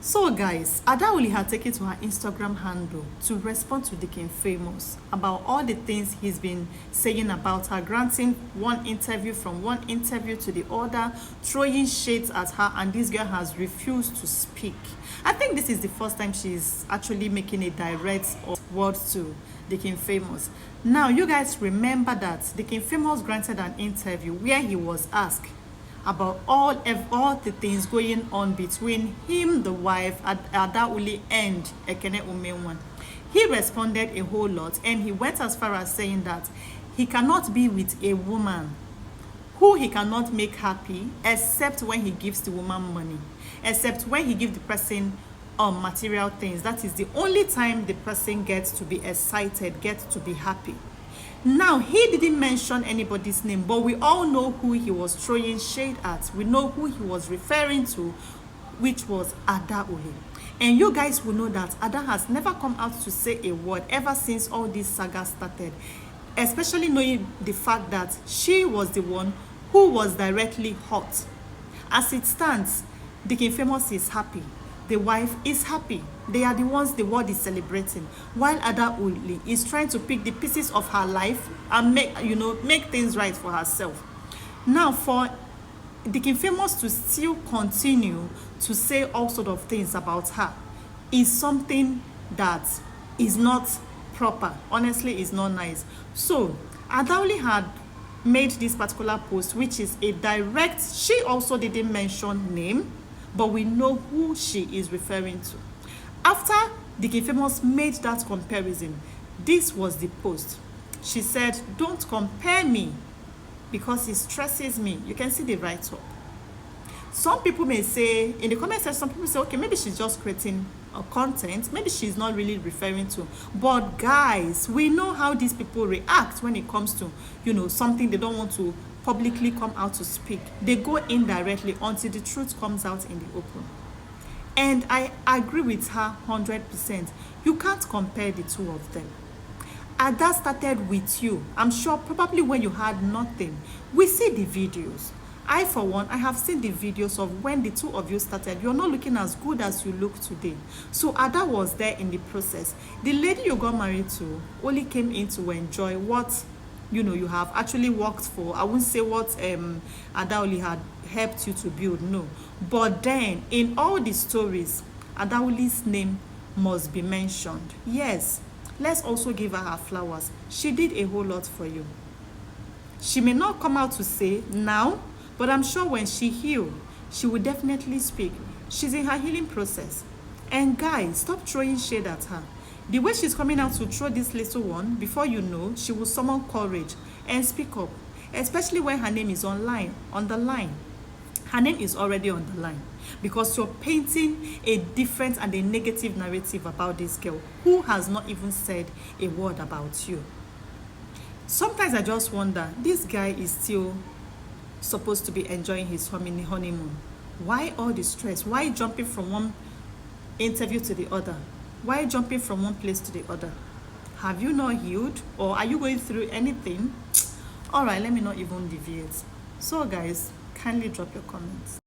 So guys, Adauli had taken to her Instagram handle to respond to Deacon Famous about all the things he's been saying about her, granting one interview from one interview to the other, throwing shades at her, and this girl has refused to speak. I think this is the first time she's actually making a direct word to Deacon Famous. Now, you guys remember that Deacon Famous granted an interview where he was asked about all the things going on between him, the wife, Adauli, and Ekene Umenwan. He responded a whole lot, and he went as far as saying that he cannot be with a woman who he cannot make happy except when he gives the woman money, except when he gives the person material things. That is the only time the person gets to be excited, gets to be happy. Now, he didn't mention anybody's name, but we all know who he was throwing shade at. We know who he was referring to, which was Adauli. And you guys will know that Ada has never come out to say a word ever since all this saga started, especially knowing the fact that she was the one who was directly hurt. As it stands, Deacon Famous is happy. The wife is happy. They are the ones the world is celebrating, while Adauli is trying to pick the pieces of her life and make things right for herself. Now, for Deacon Famous to still continue to say all sort of things about her is something that is not proper. Honestly, is not nice. So Adauli had made this particular post, which is a direct. She also didn't mention name, but we know who she is referring to. After Deacon Famous made that comparison, this was the post. She said, "Don't compare me because it stresses me." You can see the write-up. Some people may say, in the comment section, some people say, okay, maybe she's just creating content. Maybe she's not really referring to. But guys, we know how these people react when it comes to, something they don't want to publicly come out to speak. They go indirectly until the truth comes out in the open. And I agree with her 100%. You can't compare the two of them. Ada started with you. I'm sure probably when you had nothing. We see the videos. I, for one, I have seen the videos of when the two of you started. You're not looking as good as you look today. So Ada was there in the process. The lady you got married to only came in to enjoy what you have actually worked for. I wouldn't say what Adauli had helped you to build, no. But then in all the stories, Adauli's name must be mentioned. Yes, let's also give her flowers. She did a whole lot for you. She may not come out to say now, but I'm sure when she heals, she will definitely speak. She's in her healing process. And guys, stop throwing shade at her. The way she's coming out to throw this little one, before you know, she will summon courage and speak up, especially when her name is on the line. Her name is already on the line because you're painting a different and a negative narrative about this girl who has not even said a word about you. Sometimes I just wonder, this guy is still supposed to be enjoying his honeymoon. Why all the stress? Why jumping from one interview to the other? Why jumping from one place to the other? Have you not healed, or are you going through anything? All right, let me not even deviate. So guys, kindly drop your comments.